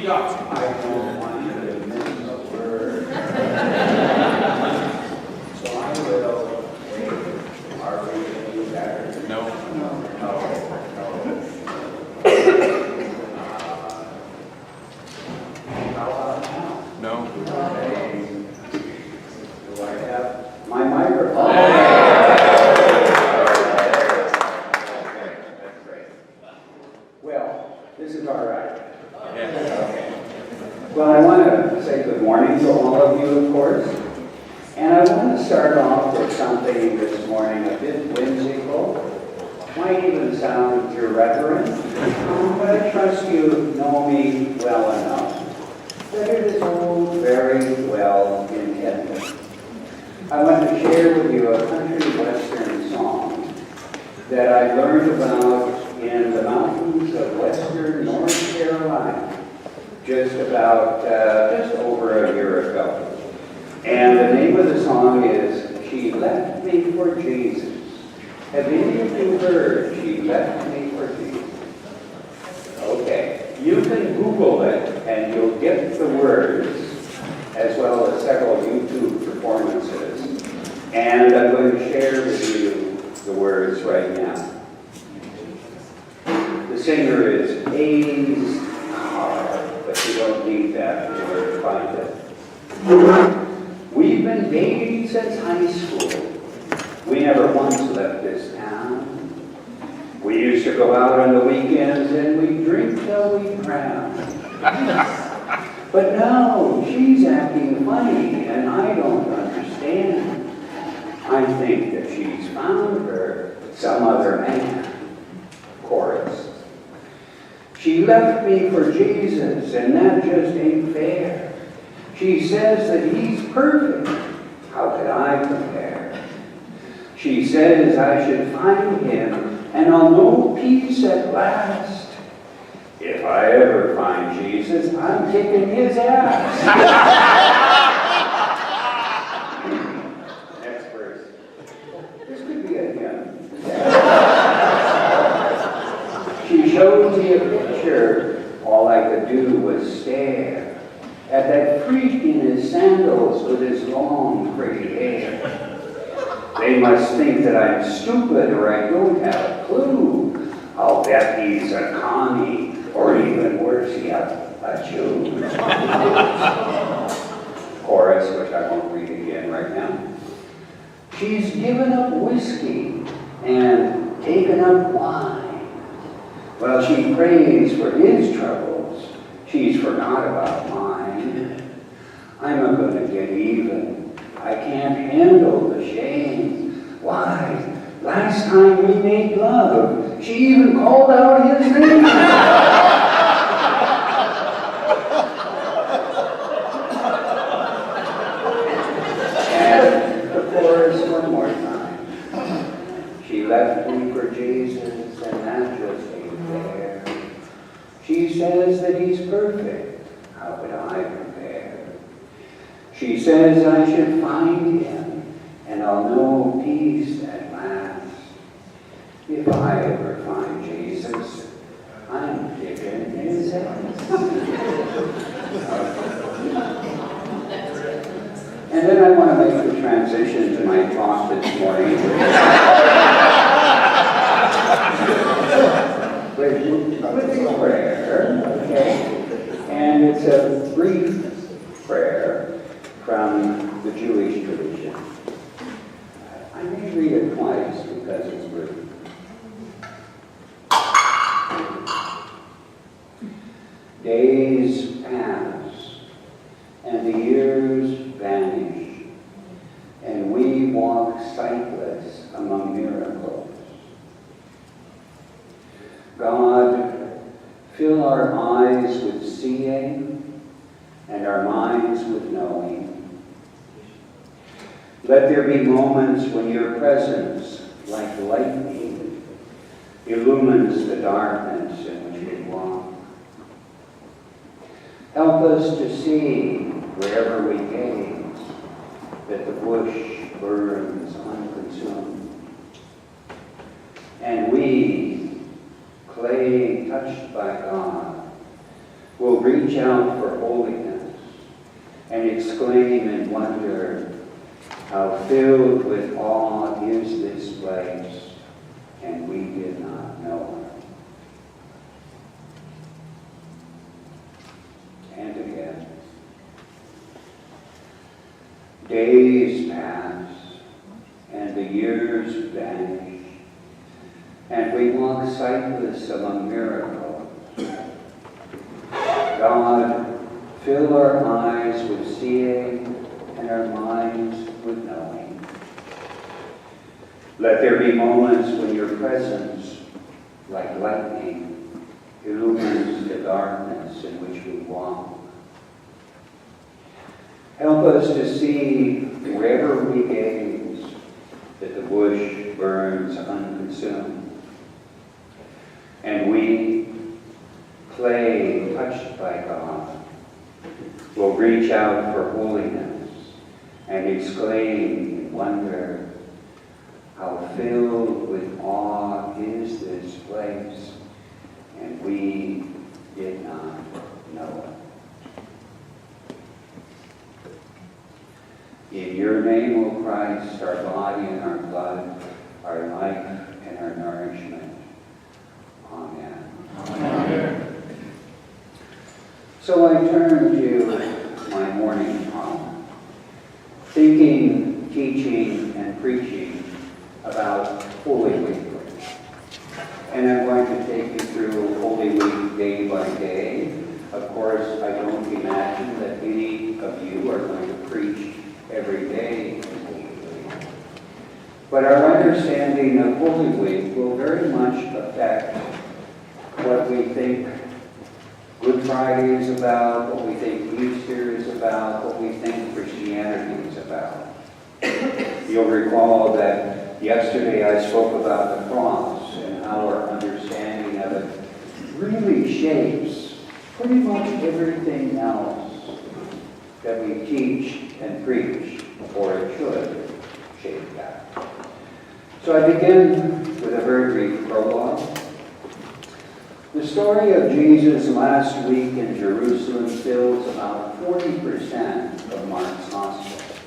adoption. I don't want you to miss a word. So I will wait. Are we any better? No. No. How about now? No. Okay. Do I have my microphone? Hey. Okay, that's great. Well, this is all right. Yes. Okay. Well, I want to say good morning to all of you, of course. And I want to start off with something this morning a bit whimsical. Might even sound irreverent, but I trust you know me well enough that it is all very well intended. I want to share with you a country western song that I learned about in the mountains of western North Carolina just over a year ago. And the name of the song is She Left Me for Jesus. Have any of you heard She Left Me for Jesus? Okay, you can Google it and you'll get the words as well as several YouTube performances. And I'm going to share with you the words right now. The singer is Hayes, but you don't need that in order to find it. We've been dating since high school. We never once left this town. We used to go out on the weekends and we'd drink till we drowned. But now she's acting funny and I don't understand. I think that she's found her some other man. Chorus. She left me for Jesus and that just ain't fair. She says that he's perfect. How could I compare? She says I should find him and I'll know peace at last. If I ever find Jesus, I'm kicking his ass. Next verse. This could be a hymn. She showed me a picture. All I could do was stare at that freak in his sandals with his long, pretty hair. They must think that I'm stupid or I don't have a clue. I'll bet he's a commie, or even worse yet, a Jew. Chorus, which I won't read again right now. She's given up whiskey and taken up wine. While she prays for his troubles, she's forgot about mine. I'm going to get even. I can't handle the shame. Why? Last time we made love, she even called out his name. And the chorus one more time. She left me for Jesus, and that just ain't fair. She says that he's perfect. How could I compare? She says I should find him, and I'll know peace at last. If I ever find Jesus, I'm kicking his ass. And then I want to make the transition to my talk this morning. With a prayer, okay? And it's a brief prayer from the Jewish tradition. I may read it twice because it's brief. Days pass, and the years vanish, and we walk sightless among miracles. God, fill our eyes with seeing and our minds with knowing. Let there be moments when your presence, like lightning, illumines the darkness in which we walk. Help us to see, wherever we gaze, that the bush burns unconsumed. And we, clay touched by God, will reach out for holiness and exclaim in wonder, how filled with awe is this place, and we did not know her. And again, days pass, and the years vanish, and we walk sightless among miracles. God, fill our eyes with seeing and our minds with knowing. Let there be moments when your presence, like lightning, illumines the darkness in which we walk. Help us to see, wherever we gaze, that the bush burns unconsumed. And we, clay touched by God, will reach out for holiness and exclaim in wonder, how filled with awe is this place, and we did not know it. In your name, O Christ, our body and our blood, our life and our nourishment. Amen. Amen. So I turn to my morning talk, thinking, teaching, and preaching about Holy Week. And I'm going to take you through Holy Week day by day. Of course, I don't imagine that any of you are going to preach every day in Holy Week. But our understanding of Holy Week will very much affect what we think Good Friday is about, what we think Easter is about, what we think Christianity is about. You'll recall that yesterday I spoke about the cross and how our understanding of it really shapes pretty much everything else that we teach and preach, or it should shape that. So I begin with a very brief prologue. The story of Jesus last week in Jerusalem fills about 40% of Mark's Gospel.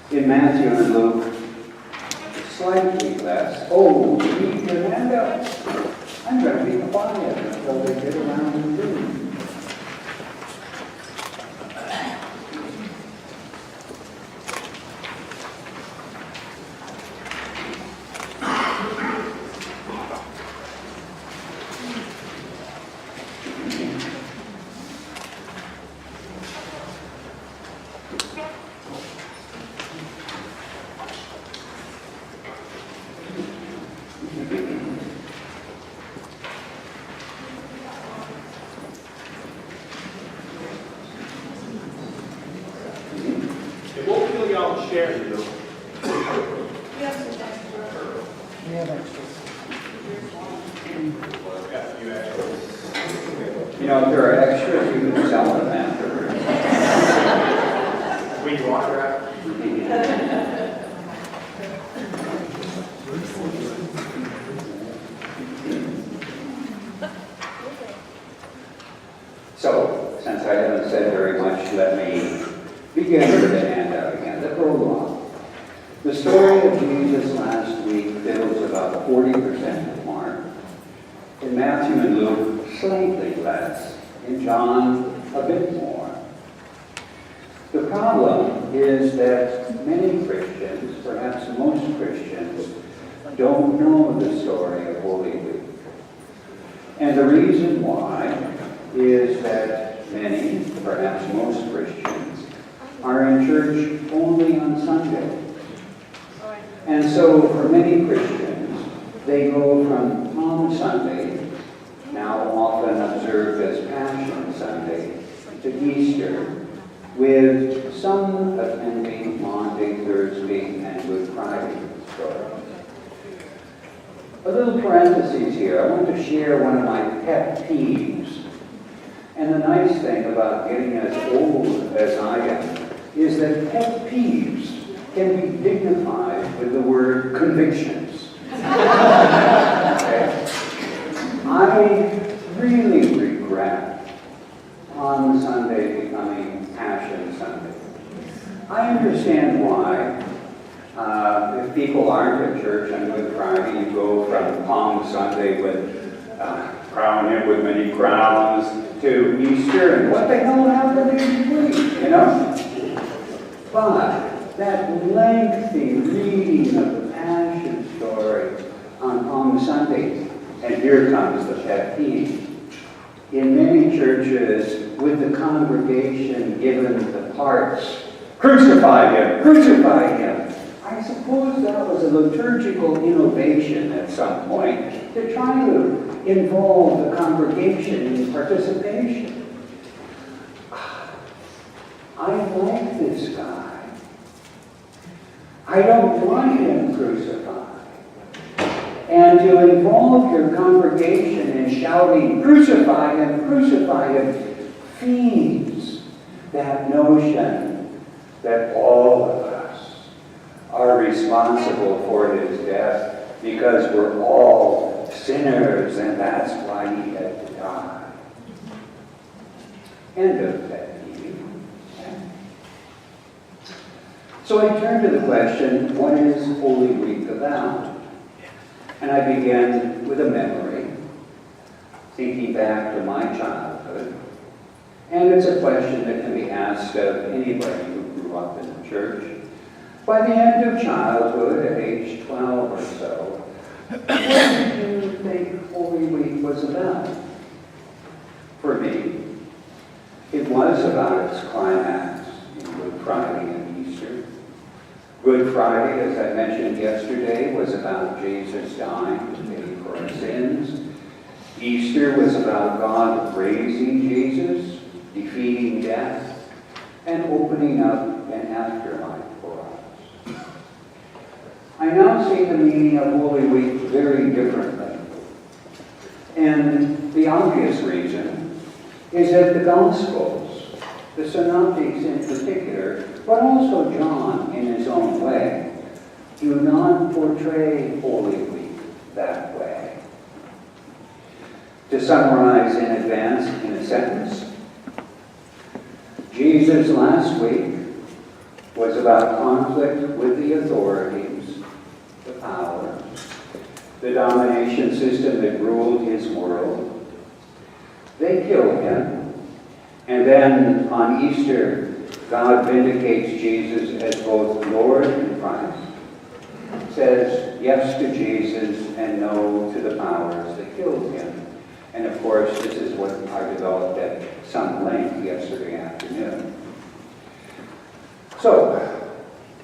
In Matthew and Luke, slightly less. Oh, you need your handouts. I'm going to be quiet until they get around to doing. You know, if there are extras, you can sell them afterwards. We walk around. So, since I haven't said very much, let me begin with the handout again, the prologue. The story of Jesus last week fills about 40% of Mark. In Matthew and Luke, slightly less. In John, a bit more. The problem is that many Christians, perhaps most Christians, don't know the story of Holy Week. And the reason why is that many, perhaps most Christians, are in church only on Sunday. And so for many Christians, they go from Palm Sunday, now often observed as Passion Sunday, to Easter, with some attending Maundy, Thursday, and Good Friday stories. A little parenthesis here. I want to share one of my pet peeves. And the nice thing about getting as old as I am is that pet peeves can be dignified with the word convictions. Okay? I really regret they would crown him with many crowns, to Easter, and what the hell happened in between, you know? But that lengthy reading of the Passion story on Palm Sunday, and here comes the pet peeve. In many churches, with the congregation given the parts, crucify him, crucify him. I suppose that was a liturgical innovation at some point to try to involve the congregation in participation. I like this guy. I don't want him crucified. And to involve your congregation in shouting, crucify him, feeds that notion that all of us are responsible for his death because we're all sinners and that's why he had to die. End of that meeting. So I turn to the question, what is Holy Week about? And I began with a memory, thinking back to my childhood. And it's a question that can be asked of anybody who grew up in the church. By the end of childhood, at age 12 or so, what did you think Holy Week was about? For me, it was about its climax in Good Friday and Easter. Good Friday, as I mentioned yesterday, was about Jesus dying to pay for our sins. Easter was about God raising Jesus, defeating death, and opening up an afterlife for us. I now see the meaning of Holy Week very differently. And the obvious reason is that the Gospels, the Synoptics in particular, but also John in his own way, do not portray Holy Week that way. To summarize in advance in a sentence, Jesus last week was about conflict with the authorities, the power, the domination system that ruled his world. They killed him, and then on Easter, God vindicates Jesus as both Lord and Christ, says yes to Jesus and no to the powers that killed him. And of course, this is what I developed at some length yesterday afternoon. So,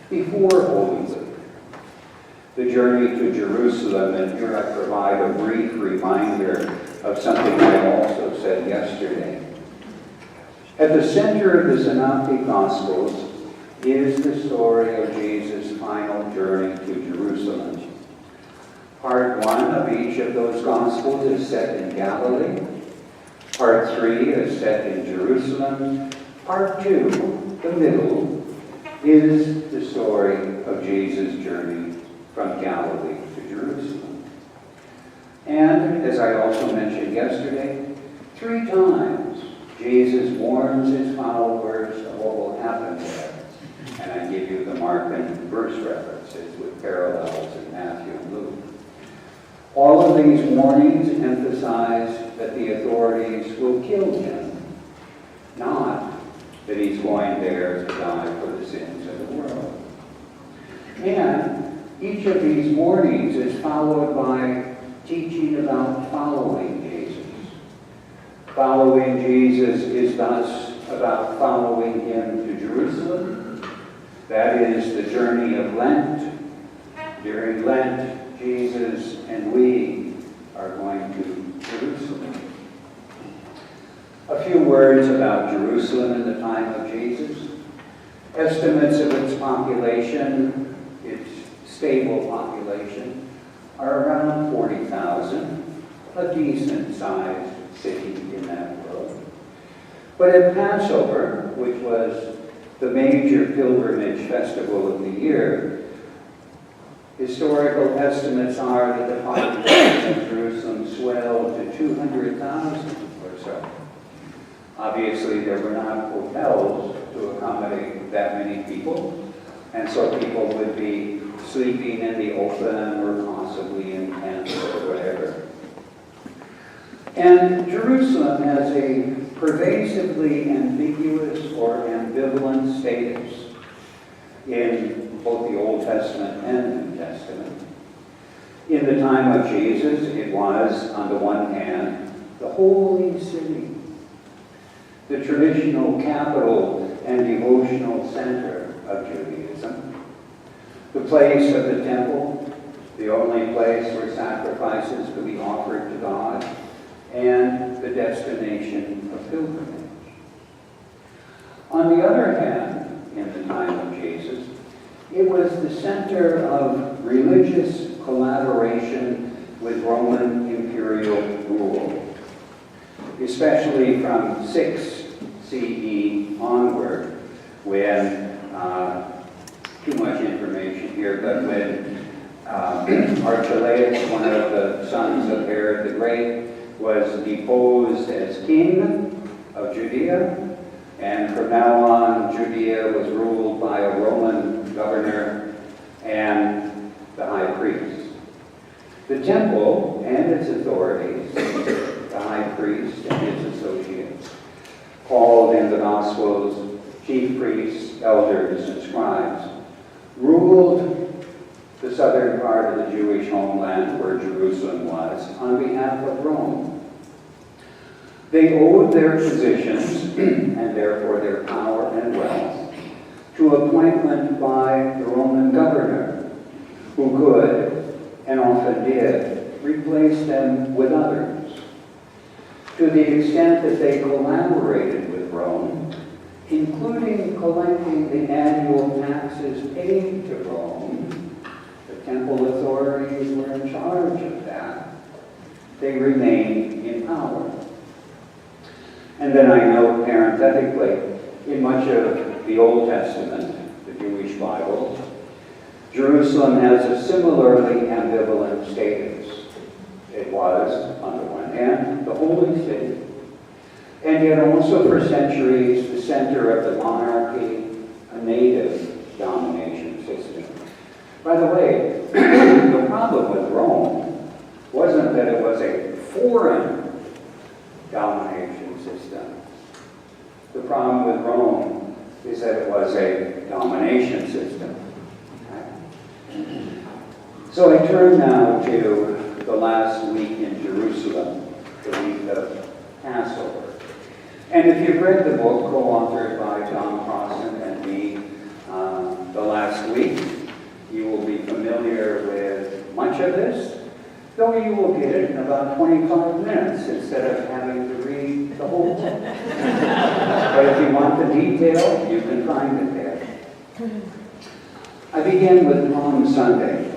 before Holy Week, the journey to Jerusalem, and here I provide a brief reminder of something I also said yesterday. At the center of the Synoptic Gospels is the story of Jesus' final journey to Jerusalem. Part 1 of each of those Gospels is set in Galilee. Part 3 is set in Jerusalem. Part 2, the middle, is the story of Jesus' journey from Galilee to Jerusalem. And, as I also mentioned yesterday, 3 times Jesus warns his followers of what will happen there. And I give you the Mark and verse references with parallels in Matthew and Luke. All of these warnings emphasize that the authorities will kill him, not that he's going there to die for the sins of the world. And each of these warnings is followed by teaching about following Jesus. Following Jesus is thus about following him to Jerusalem. That is the journey of Lent. During Lent, Jesus and we are going to Jerusalem. A few words about Jerusalem in the time of Jesus. Estimates of its population, its stable population, are around 40,000, a decent-sized city in that world. But at Passover, which was the major pilgrimage festival of the year, historical estimates are that the population of Jerusalem swelled to 200,000 or so. Obviously, there were not hotels to accommodate that many people, and so people would be sleeping in the open or possibly in tents or whatever. And Jerusalem has a pervasively ambiguous or ambivalent status in both the Old Testament and New Testament. In the time of Jesus, it was, on the one hand, the holy city, the traditional capital and devotional center of Judaism, the place of the temple, the only place where sacrifices could be offered to God, and the destination of pilgrimage. On the other hand, in the time of Jesus, it was the center of religious collaboration with Roman imperial rule, especially from 6 CE onward, when, too much information here, but when Archelaus, one of the sons of Herod the Great, was deposed as king of Judea, and from now on, Judea was ruled by a Roman governor and the high priest. The temple and its authorities, the high priest and his associates, called in the Gospels chief priests, elders, and scribes, ruled the southern part of the Jewish homeland where Jerusalem was on behalf of Rome. They owed their positions, and therefore their power and wealth, to appointment by the Roman governor, who could, and often did, replace them with others. To the extent that they collaborated with Rome, including collecting the annual taxes paid to Rome, the temple authorities were in charge of that. They remained in power. And then I note parenthetically, in much of the Old Testament, the Jewish Bible, Jerusalem has a similarly ambivalent status. It was, on the one hand, the holy city, and yet also for centuries the center of the monarchy, a native domination system. By the way, the problem with Rome wasn't that it was a foreign domination system. The problem with Rome is that it was a domination system. So I turn now to the last week in Jerusalem, the week of Passover. And if you've read the book co-authored by John Crossan and me, The Last Week, you will be familiar with much of this, though you will get it in about 25 minutes instead of having to read the whole book. But if you want the detail, you can find it there. I begin with Palm Sunday.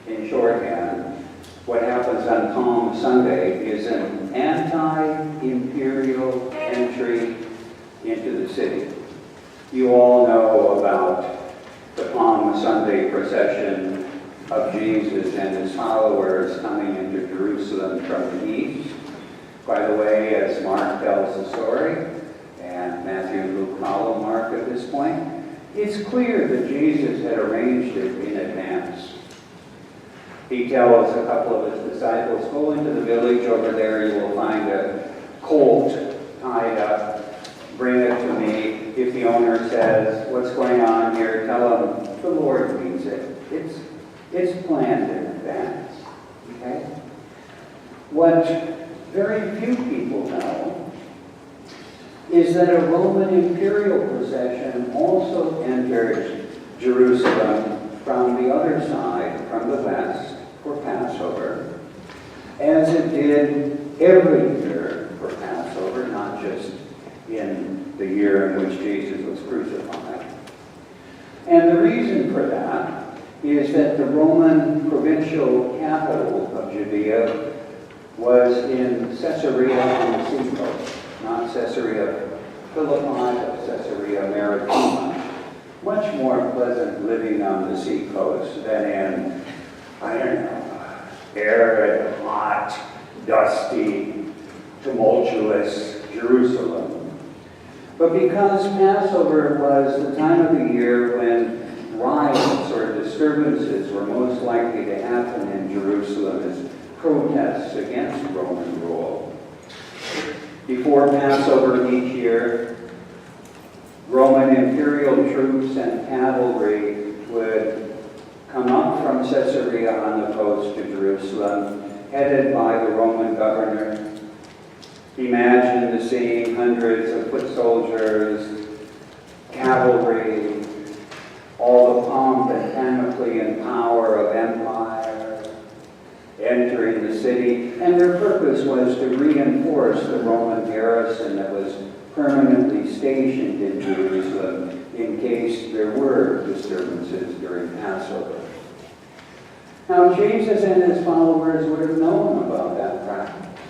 In shorthand, what happens on Palm Sunday is an anti-imperial entry into the city. You all know about the Palm Sunday procession of Jesus and his followers coming into Jerusalem from the east. By the way, as Mark tells the story, and Matthew and Luke follow Mark at this point, it's clear that Jesus had arranged it in advance. He tells a couple of his disciples, go into the village over there, you will find a colt tied up, bring it to me. If the owner says, what's going on here, tell him the Lord means it. It's planned in advance. Okay? What very few people know is that a Roman imperial procession also entered Jerusalem from the other side, from the west, for Passover, as it did every year for Passover, not just in the year in which Jesus was crucified. And the reason for that is that the Roman provincial capital of Judea was in Caesarea on the seacoast, not Caesarea Philippi, but Caesarea Maritima. Much more pleasant living on the seacoast than in, I don't know, arid, hot, dusty, tumultuous Jerusalem. But because Passover was the time of the year when riots or disturbances were most likely to happen in Jerusalem as protests against Roman rule, Before Passover each year, Roman imperial troops and cavalry would come up from Caesarea on the coast to Jerusalem, headed by the Roman governor. Imagine the scene: hundreds of foot soldiers, cavalry, all the pomp and panoply and power of empire entering the city, and their purpose was to reinforce the Roman garrison that was permanently stationed in Jerusalem in case there were disturbances during Passover. Now, Jesus and his followers would have known about that practice.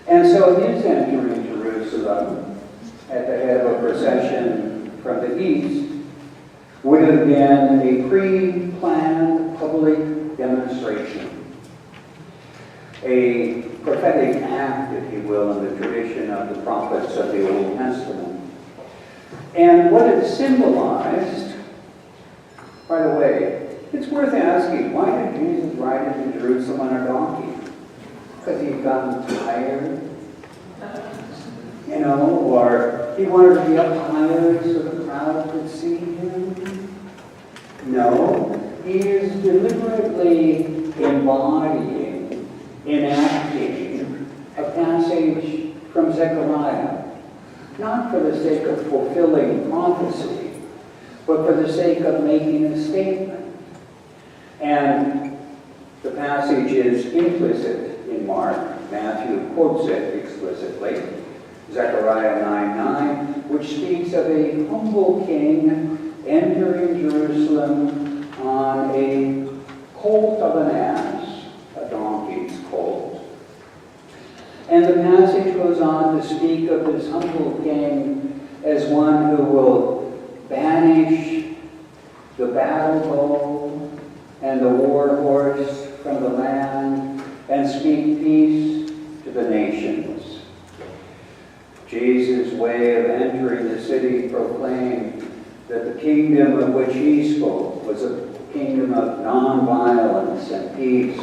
And so his entering Jerusalem at the head of a procession from the east would have been a pre-planned public demonstration, a prophetic act, if you will, in the tradition of the prophets of the Old Testament. And what it symbolized, by the way, it's worth asking, why did Jesus ride into Jerusalem on a donkey? Because he'd gotten tired, or he wanted to be up higher so the crowd could see him? No, he is deliberately embodying, enacting a passage from Zechariah, not for the sake of fulfilling prophecy, but for the sake of making a statement. And the passage is implicit in Mark. Matthew quotes it explicitly, Zechariah 9:9, which speaks of a humble king entering Jerusalem on a colt of an ass, a donkey's colt. And the passage goes on to speak of this humble king as one who will banish the battle bow and the war horse from the land and speak peace to the nations. Jesus' way of entering the city proclaimed that the kingdom of which he spoke was a kingdom of nonviolence and peace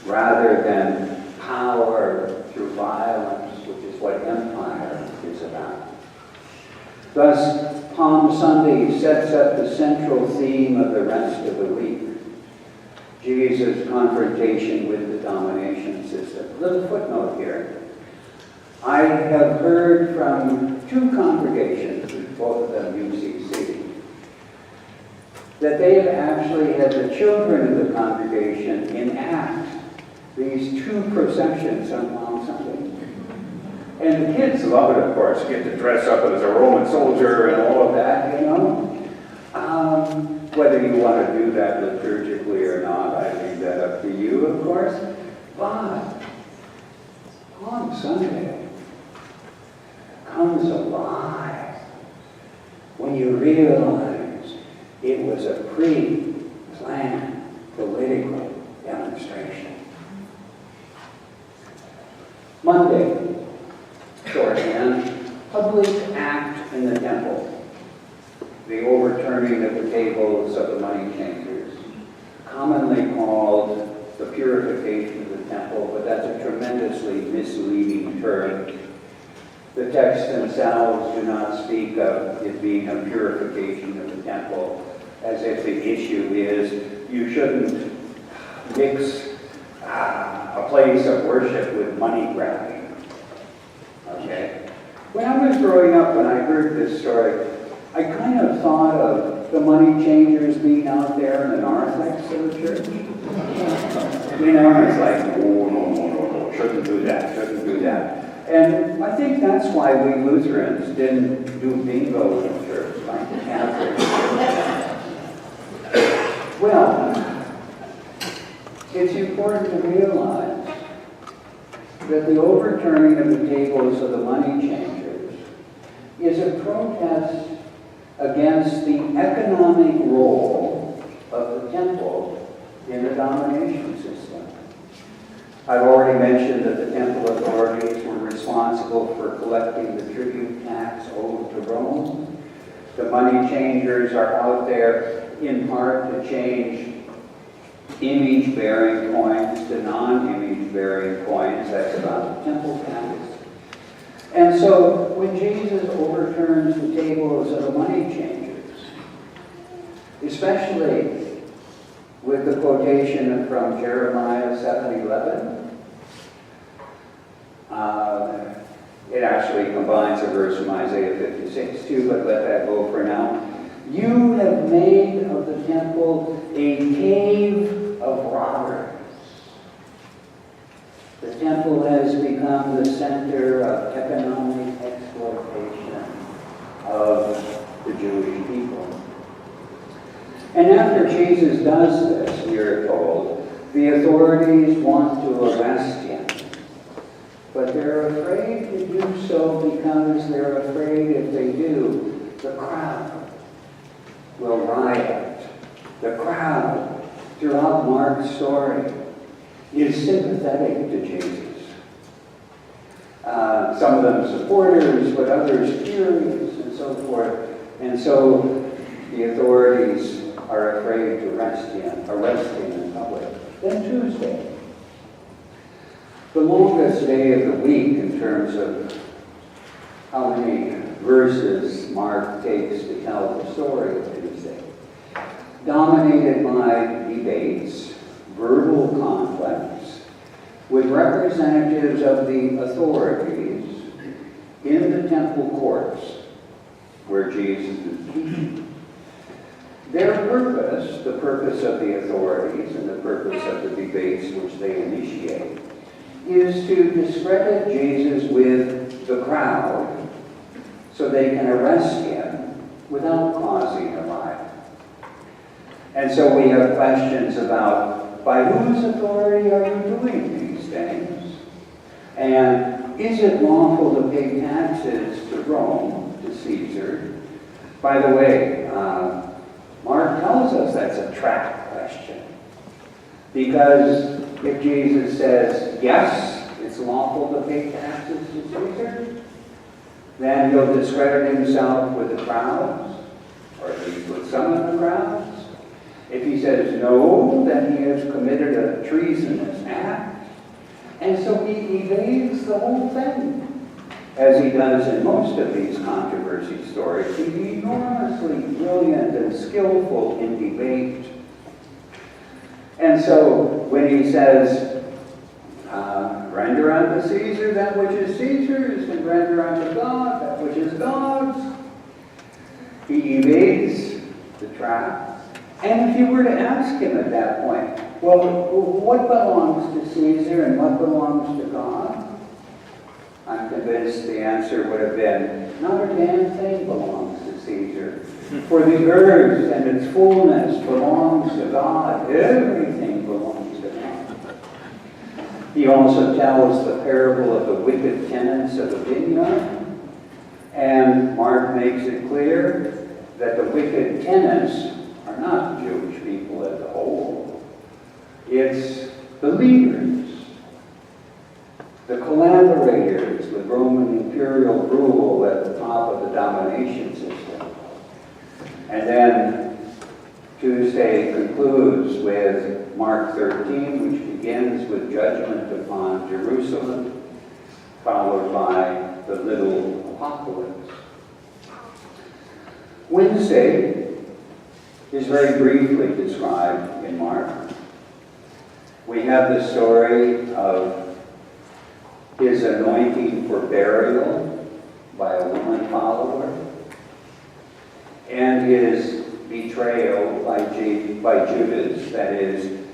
rather than power through violence, which is what empire is about. Thus, Palm Sunday sets up the central theme of the rest of the week: Jesus' confrontation with the domination system. A little footnote here. I have heard from two congregations, both of them UCC, that they have actually had the children of the congregation enact these two processions on Palm Sunday. And the kids love it, of course, get to dress up as a Roman soldier and all of that, Whether you want to do that liturgically or not, I leave that up to you, of course. But Palm Sunday comes alive when you realize it was a pre-planned political demonstration. Monday, shorthand, public act in the temple. The overturning of the tables of the money changers, commonly called the Purification of the temple, but that's a tremendously misleading term. The texts themselves do not speak of it being a purification of the temple, as if the issue is you shouldn't mix a place of worship with money grabbing. Okay? When I was growing up, when I heard this story, I kind of thought of the money changers being out there in the narthex of the church. It's like, no, shouldn't do that. And I think that's why we Lutherans didn't do bingo in the church like the Catholics. Well, it's important to realize that the overturning of the tables of the money changers is a protest against the economic role of the temple in the domination system. I've already mentioned that the temple authorities were responsible for collecting the tribute tax owed to Rome. The money changers are out there in part to change image-bearing coins to non-image-bearing coins. That's about the temple tax. And so when Jesus overturns the tables of the money changers, especially with the quotation from Jeremiah 7:11, it actually combines a verse from Isaiah 56 too, but let that go for now. You have made of the temple a cave of robbers. The temple has become the center of economic exploitation of the Jewish people. And after Jesus does this, we are told, the authorities want to arrest him. But they're afraid to do so because they're afraid if they do, the crowd will riot. The crowd, throughout Mark's story, is sympathetic to Jesus. Some of them supporters, but others furious, and so forth. And so the authorities are afraid to arrest him in public. Then Tuesday, the longest day of the week in terms of how many verses Mark takes to tell the story of Tuesday, dominated by debates, verbal conflicts, with representatives of the authorities in the temple courts where Jesus is teaching. Their purpose, the purpose of the authorities and the purpose of the debates which they initiate, is to discredit Jesus with the crowd so they can arrest him without causing a riot. And so we have questions about, by whose authority are you doing these things? And is it lawful to pay taxes to Rome, to Caesar? By the way, Mark tells us that's a trap question. Because if Jesus says, yes, it's lawful to pay taxes to Caesar, then he'll discredit himself with the crowds, or at least with some of the crowds. If he says no, then he has committed a treasonous act. And so he evades the whole thing, as he does in most of these controversy stories. He's enormously brilliant and skillful in debate. And so when he says, render unto Caesar that which is Caesar's, and render unto God that which is God's, he evades the trap. And if you were to ask him at that point, well, what belongs to Caesar and what belongs to God? I'm convinced the answer would have been, not a damn thing belongs to Caesar. For the earth and its fullness belongs to God. Everything belongs to God. He also tells the parable of the wicked tenants of the vineyard. And Mark makes it clear that the wicked tenants are not Jewish people as a whole. It's the leaders, the collaborators with Roman imperial rule at the top of the domination system. And then Tuesday concludes with Mark 13, which begins with judgment upon Jerusalem, followed by the little apocalypse. Wednesday is very briefly described in Mark. We have the story of his anointing for burial by a woman follower, and his betrayal by Judas. That is,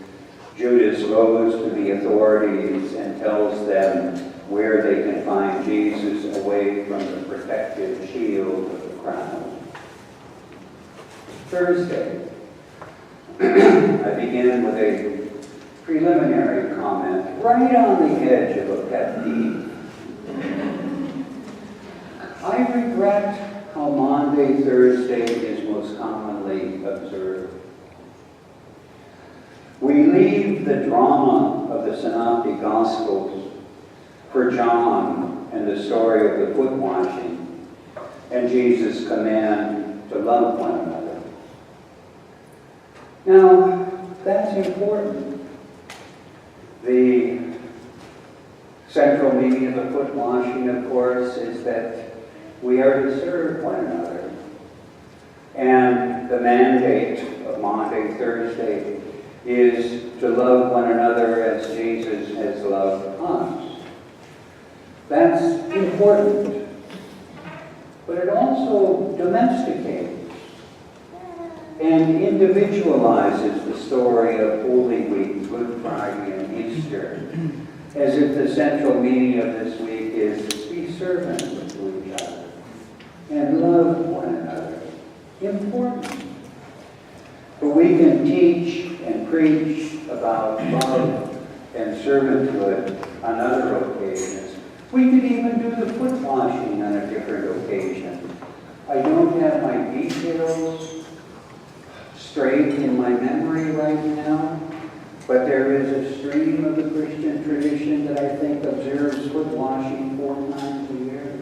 Judas goes to the authorities and tells them where they can find Jesus away from the protective shield of the crowd. Thursday, I begin with a preliminary comment right on the edge of a pet peeve. I regret how Maundy Thursday is most commonly observed. We leave the drama of the Synoptic Gospels for John and the story of the foot washing and Jesus' command to love one another. Now, that's important. The Central meaning of the foot washing, of course, is that we are to serve one another. And the mandate of Maundy Thursday is to love one another as Jesus has loved us. That's important. But it also domesticates and individualizes the story of Holy Week, Good Friday, and Easter, as if the central meaning of this week is to be servants to each other and love one another. Important. But we can teach and preach about love and servanthood on other occasions. We could even do the foot washing on a different occasion. I don't have my details straight in my memory right now, but there is a stream of the Christian tradition that I think observes foot washing 4 times a year.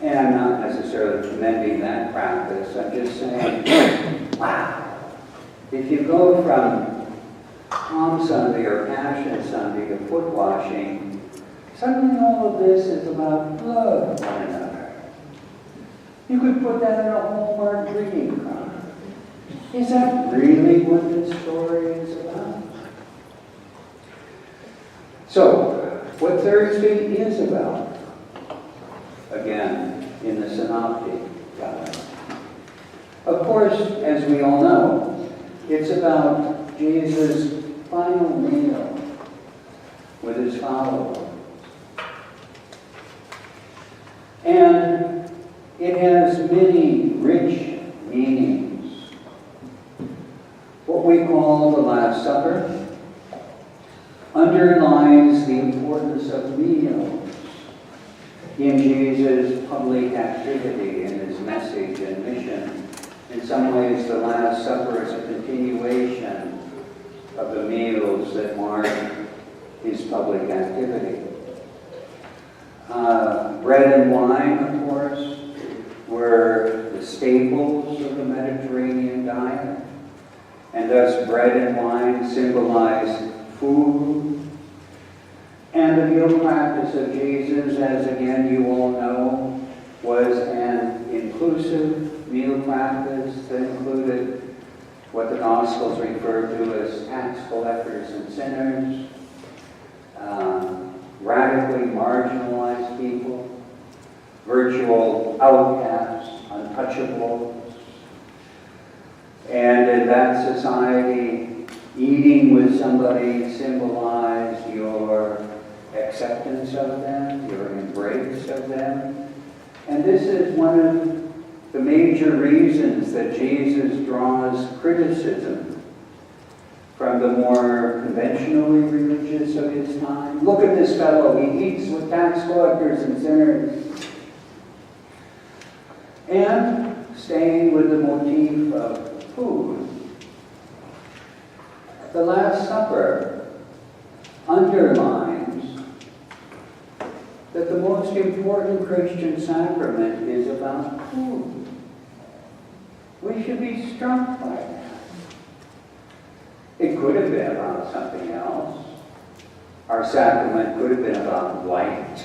And I'm not necessarily commending that practice. I'm just saying, wow. If you go from Palm Sunday or Passion Sunday to foot washing, suddenly all of this is about love one another. You could put that in a Hallmark greeting card. Is that really what this story is about? So, what Thursday is about, again, in the Synoptic Gospel. Of course, as we all know, it's about Jesus' final meal with his followers. And it has many rich meanings. What we call the Last Supper underlines the importance of meals in Jesus' public activity and his message and mission. In some ways, the Last Supper is a continuation of the meals that mark his public activity. Bread and wine, of course, were the staples of the Mediterranean diet. And thus bread and wine symbolize food. And the meal practice of Jesus, as again you all know, was an inclusive meal practice that included what the Gospels refer to as tax collectors and sinners, radically marginalized people, virtual outcasts, untouchables. And in that society, eating with somebody symbolized your acceptance of them, your embrace of them. And this is one of the major reasons that Jesus draws criticism from the more conventionally religious of his time. Look at this fellow, he eats with tax collectors and sinners. And staying with the motif of food, the Last Supper underlines that the most important Christian sacrament is about food. We should be struck by that. It could have been about something else. Our sacrament could have been about light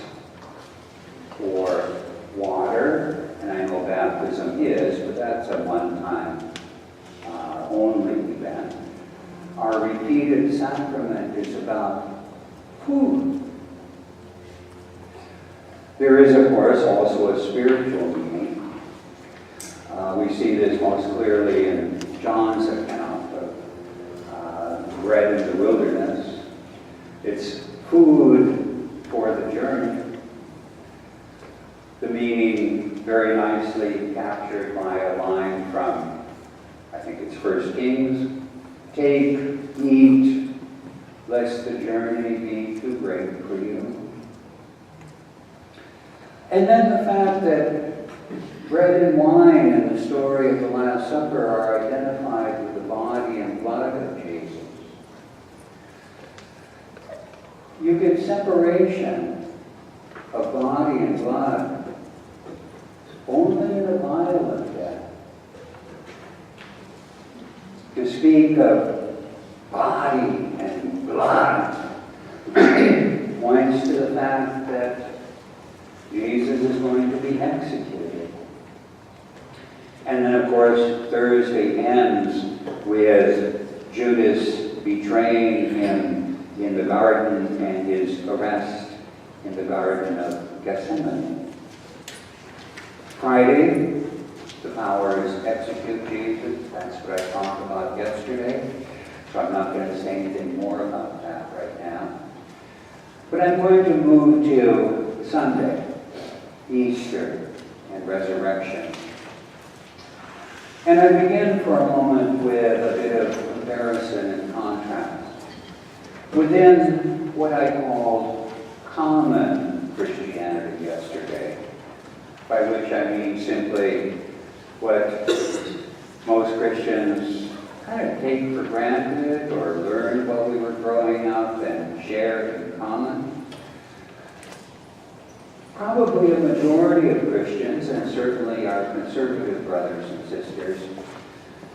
or water, and I know baptism is, but that's a one-time only event. Our repeated sacrament is about food. There is, of course, also a spiritual meaning. We see this most clearly in John's account of bread in the wilderness. It's food for the journey. The meaning very nicely captured by a line from, I think it's 1 Kings. Take, eat, lest the journey be too great for you. And then the fact that bread and wine in the story of the Last Supper are identified with the body and blood of Jesus. You get separation of body and blood only in a violent death. To speak of body and blood points to the fact that Jesus is going to be executed. And then, of course, Thursday ends with Judas betraying him in the garden and his arrest in the Garden of Gethsemane. Friday, the powers execute Jesus. That's what I talked about yesterday. So I'm not going to say anything more about that right now. But I'm going to move to Sunday, Easter, and resurrection. And I begin for a moment with a bit of comparison and contrast within what I called common Christianity yesterday, by which I mean simply what most Christians kind of take for granted or learned while we were growing up and shared in common. Probably a majority of Christians, and certainly our conservative brothers and sisters,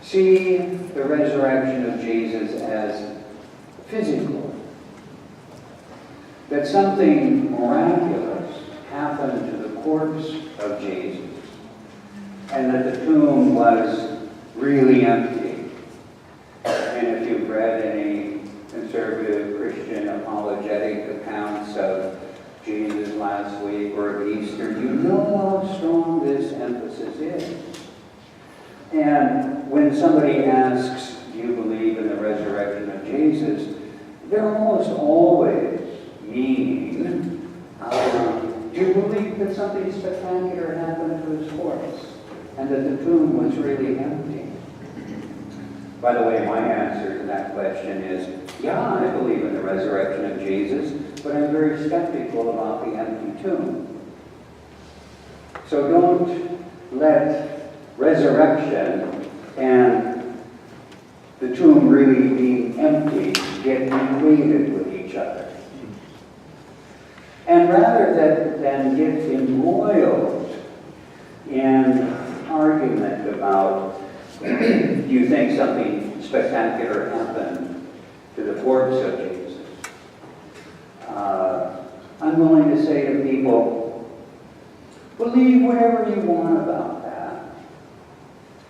see the resurrection of Jesus as physical. That something miraculous happened to the corpse of Jesus, and that the tomb was really empty. And if you've read any conservative Christian apologetic accounts of Jesus last week or Easter, you know how strong this emphasis is. And when somebody asks, do you believe in the resurrection of Jesus, they're almost always meaning, do you believe that something spectacular happened to his corpse and that the tomb was really empty? By the way, my answer to that question is, yeah, I believe in the resurrection of Jesus, but I'm very skeptical about the empty tomb. So don't let resurrection and the tomb really being empty get equated with each other. And rather than get embroiled in argument about do you think something spectacular happened to the corpse of Jesus, I'm willing to say to people, believe whatever you want about that.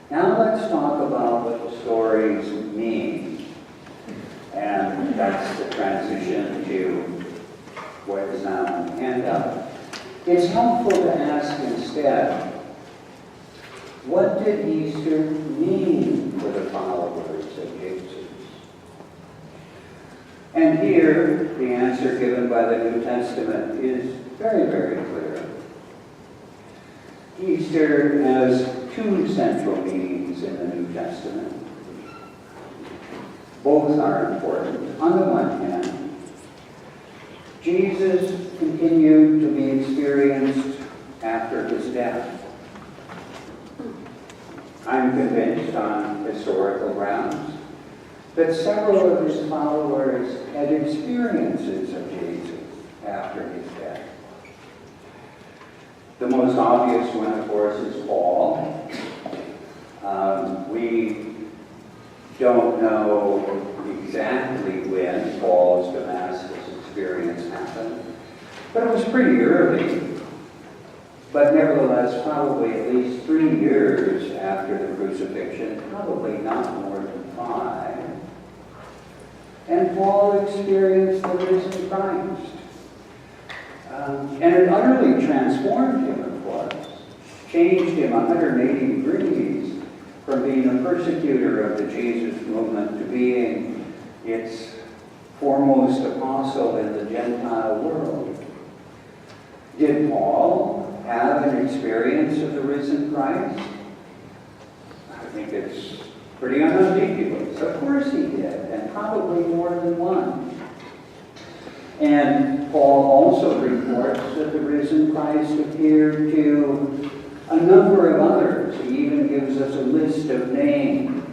Now let's talk about what the stories mean. And that's the transition to what is now on the handout. It's helpful to ask instead, what did Easter mean for the followers of Jesus? And here, the answer given by the New Testament is very, very clear. Easter has two central meanings in the New Testament. Both are important. On the one hand, Jesus continued to be experienced after his death. I'm convinced on historical grounds that several of his followers had experiences of Jesus after his death. The most obvious one, of course, is Paul. We don't know exactly when Paul's Damascus experience happened, but it was pretty early. But nevertheless, probably at least 3 years after the crucifixion, probably not more than 5. And Paul experienced the risen Christ. And it utterly transformed him, of course. Changed him 180 degrees from being a persecutor of the Jesus movement to being its foremost apostle in the Gentile world. Did Paul have an experience of the risen Christ? I think it's pretty unambiguous. Of course he did, and probably more than one. And Paul also reports that the risen Christ appeared to a number of others. He even gives us a list of names.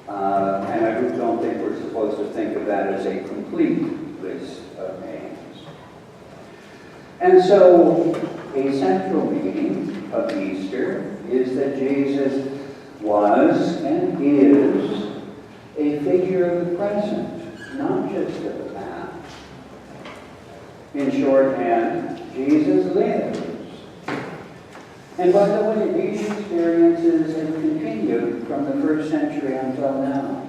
And I don't think we're supposed to think of that as a complete list of names. And so, a central meaning of Easter is that Jesus was and is a figure of the present, not just of the past. In shorthand, Jesus lives. And by the way, these experiences have continued from the first century until now.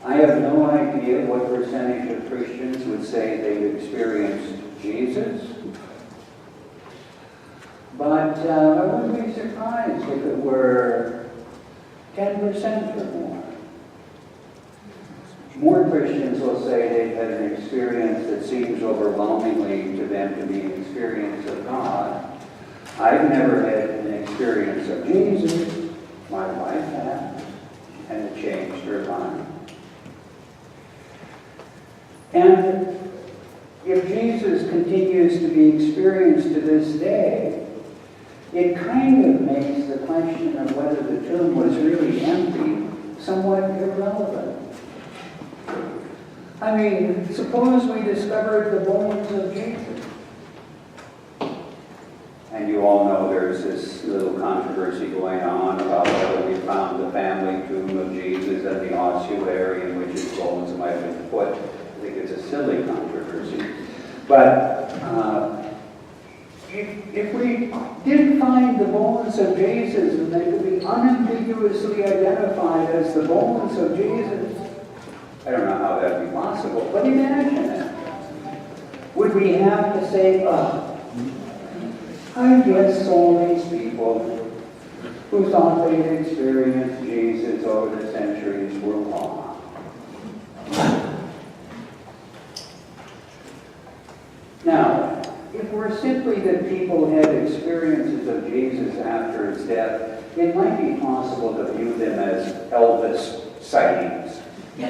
I have no idea what percentage of Christians would say they've experienced Jesus, but I wouldn't be surprised if it were 10% or more. More Christians will say they've had an experience that seems overwhelmingly to them to be an experience of God. I've never had an experience of Jesus. My wife has, and it changed her life. And if Jesus continues to be experienced to this day, it kind of makes the question of whether the tomb was really empty somewhat irrelevant. I mean, suppose we discovered the bones of Jesus. And you all know there's this little controversy going on about whether we found the family tomb of Jesus at the ossuary in which his bones might have been put. I think it's a silly controversy. But if we did find the bones of Jesus and they could be unambiguously identified as the bones of Jesus, I don't know how that would be possible, but imagine it. Would we have to say, I guess all these people who thought they'd experienced Jesus over the centuries were wrong? Now, if we're simply that people had experiences of Jesus after his death, it might be possible to view them as Elvis sightings. You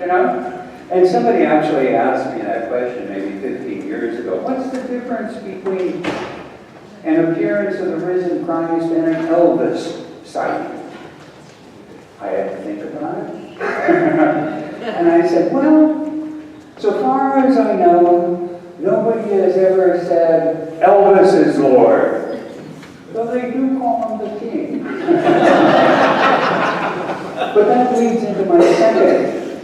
know? And somebody actually asked me that question maybe 15 years ago. What's the difference between an appearance of the risen Christ and an Elvis sighting? I had to think about it. And I said, well, so far as I know, nobody has ever said, Elvis is Lord. Though they do call him the king. But that leads into my second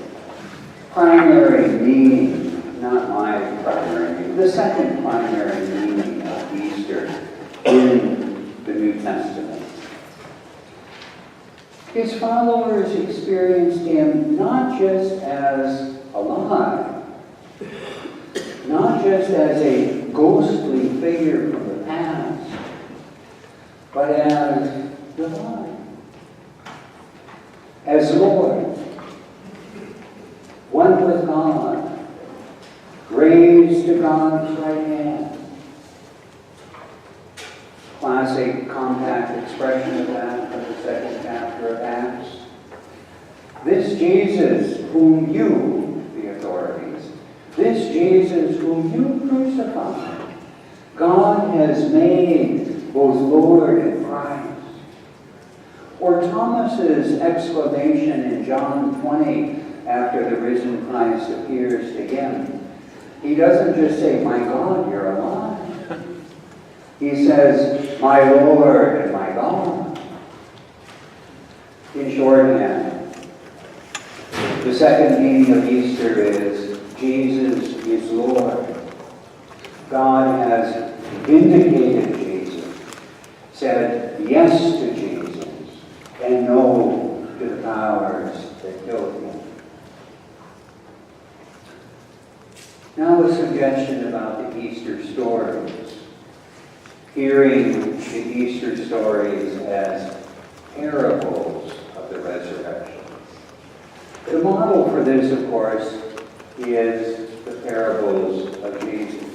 primary meaning, not my primary meaning, the second primary meaning of Easter in the New Testament. His followers experienced him not just as alive, not just as a ghostly figure from the past, but as divine. As Lord, one with God, raised to God's right hand. Classic compact expression of that from the second chapter of Acts. This Jesus whom you, the authorities, this Jesus whom you crucified, God has made both Lord and Christ. Or Thomas's exclamation in John 20 after the risen Christ appears to him. He doesn't just say, my God, you're alive. He says, my Lord and my God. In shorthand, the second meaning of Easter is Jesus is Lord. God has vindicated Jesus, said yes to Jesus, and no to the powers that killed him. Now a suggestion about the Easter stories. Hearing the Easter stories as parables of the resurrection. The model for this, of course, is the parables of Jesus.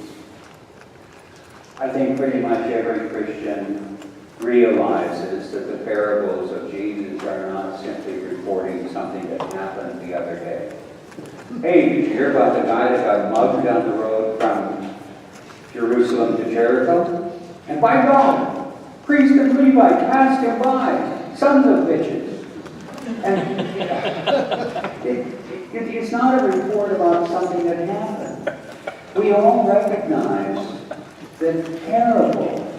I think pretty much every Christian realizes that the parables of Jesus are not simply reporting something that happened the other day. Hey, did you hear about the guy that got mugged down the road from Jerusalem to Jericho? And by God, priest and Levite passed him by, sons of bitches. And it's not a report about something that happened. We all recognize that parables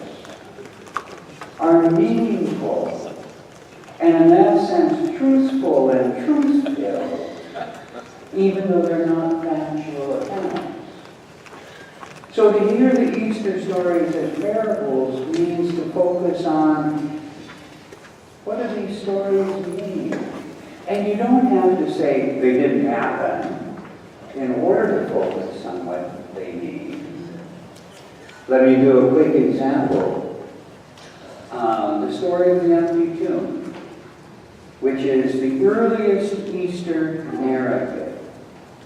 are meaningful and in that sense truthful and truth-filled. even though they're not factual accounts. So to hear the Easter stories as parables means to focus on what do these stories mean? And you don't have to say they didn't happen in order to focus on what they mean. Let me do a quick example. The story of the empty tomb, which is the earliest Easter narrative.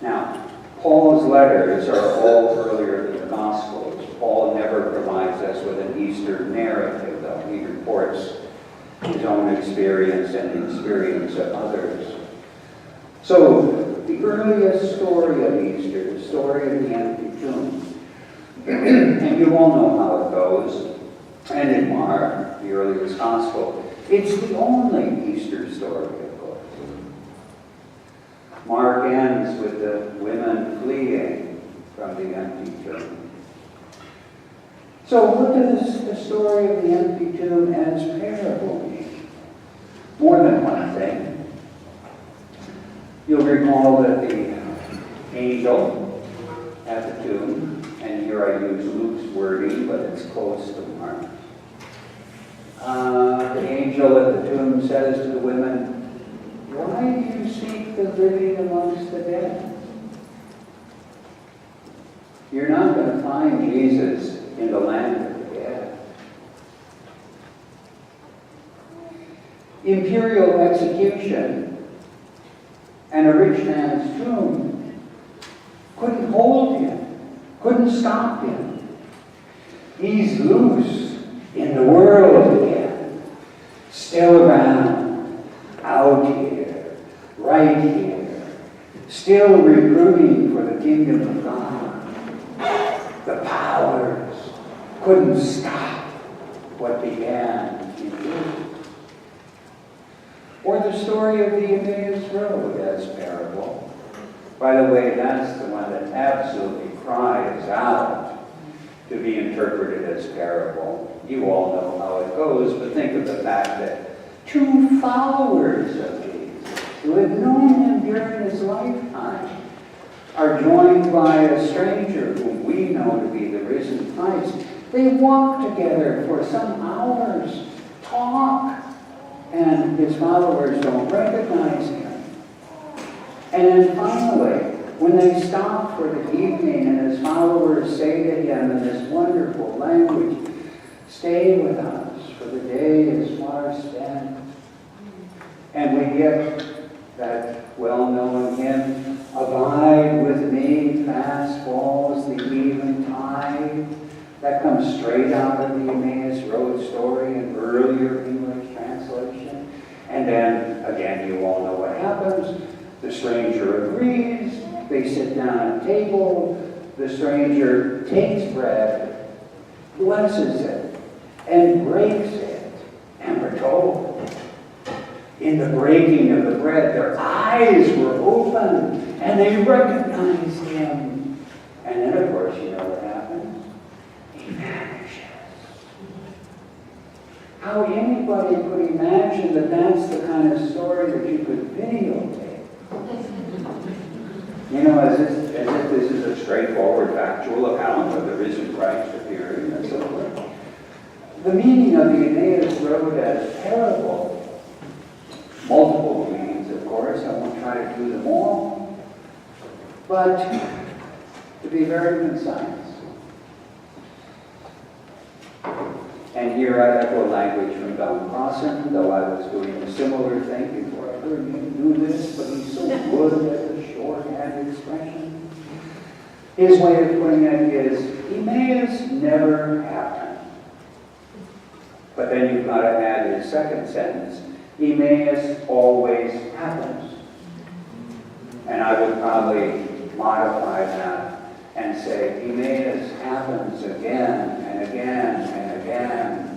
Now, Paul's letters are all earlier than the Gospels. Paul never provides us with an Easter narrative, though. He reports his own experience and the experience of others. So, the earliest story of Easter, the story of the empty tomb. And you all know how it goes. And in Mark, the earliest Gospel, it's the only Easter story, of course. Mark ends with the women fleeing from the empty tomb. So what does the story of the empty tomb as parable mean? More than one thing. You'll recall that the angel at the tomb, and here I use Luke's wording, but it's close to Mark. The angel at the tomb says to the women, "Why do you seek the living amongst the dead? You're not going to find Jesus in the land of the dead." Imperial execution and a rich man's tomb couldn't hold him, couldn't stop him. He's loose in the world again, still around, out here, right here, still recruiting for the kingdom of God. The powers couldn't stop what began in Egypt. Or the story of the Emmaus Road as parable. By the way, that's the one that absolutely cries out to be interpreted as parable. You all know how it goes, but think of the fact that two followers of Jesus, who had known him during his lifetime, are joined by a stranger whom we know to be the risen Christ. They walk together for some hours, talk, and his followers don't recognize him. And then finally, when they stop for the evening and his followers say to him in this wonderful language, "Stay with us, for the day is far spent." And we get that well-known hymn, "Abide with me, fast falls the eventide." That comes straight out of the Emmaus Road story in earlier English translation. And then, again, you all know what happens. The stranger agrees. They sit down at table. The stranger takes bread, blesses it, and breaks it. And we're told, in the breaking of the bread, their eyes were open, and they recognized him. And then, of course, you know what happens? He vanishes. How anybody could imagine that that's the kind of story that you could videotape. You know, as if this is a straightforward factual account of the risen Christ appearing and so forth. The meaning of the Emmaus Road as parable, multiple meanings, of course. I won't try to do them all. But to be very concise. And here I echo language from Don Crossan, though I was doing a similar thing before I heard him do this, but he's so good at the shorthand expression. His way of putting it is, Emmaus never happened. But then you've got to add his second sentence, Emmaus always happens. And I would probably modify that and say, Emmaus happens again and again and again.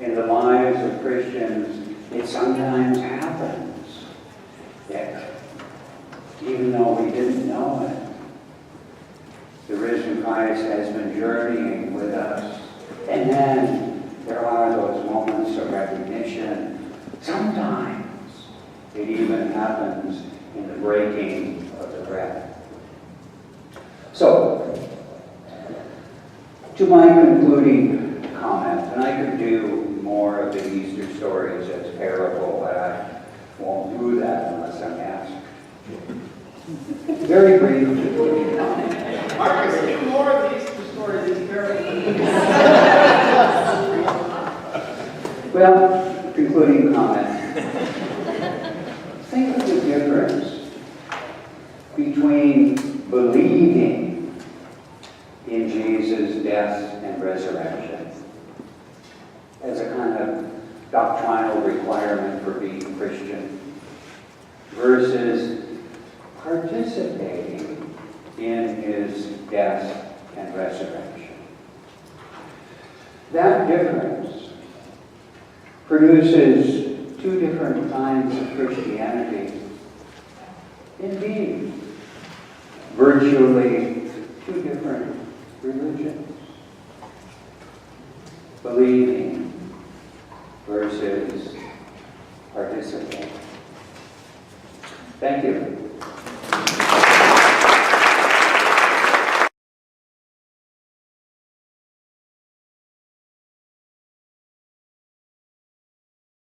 In the lives of Christians, it sometimes happens. Yet, even though we didn't know it, the risen Christ has been journeying with us. And then there are those moments of recognition. Sometimes it even happens in the breaking of bread. So, to my concluding comment, and I could do more of the Easter stories as parable, but I won't do that unless I'm asked. Very brief concluding comment. Marcus, do more of the Easter stories as parables. Well, concluding comment. Think of the difference between believing in Jesus' death and resurrection as a kind of doctrinal requirement for being a Christian versus participating in his death and resurrection. That difference produces two different kinds of Christianity. Indeed, virtually two different religions. Believe